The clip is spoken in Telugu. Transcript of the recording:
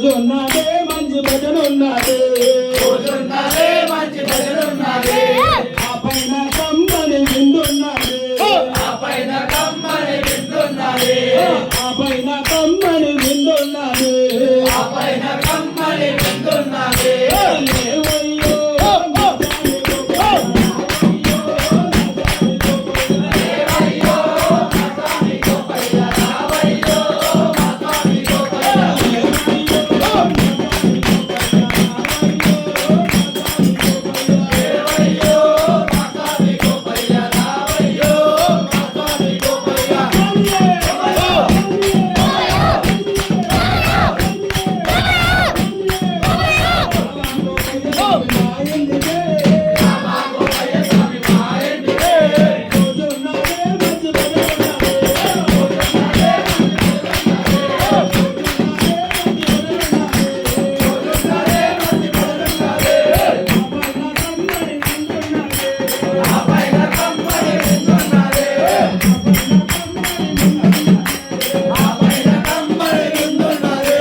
రోజున్నదే మంచి భజన ఉన్నదే రోజున్నదే మంచి భజన ఉన్నదే ఆ పైన కమ్మని విందున్నదే ఆ పైన కమ్మని విందున్నదే ఆ పైన కమ్మని విందున్నదే ఆ పైన కమ్మని విందున్నదే లేవయ్యో దేవయ్యో మతాని గోపయ్య రావయ్యో మతాని గోపయ్య దేవయ్యో మతాని గోపయ్య రావయ్యో మతాని గోపయ్య రామ గోపయ్య స్వామి మా ఇంటికే రోజున్నదే మంచి భజన రోజున్నదే మంచి భజన ఉన్నదే ఆ పైన కమ్మని విందున్నదే ఆ పైన కమ్మని విందున్నదే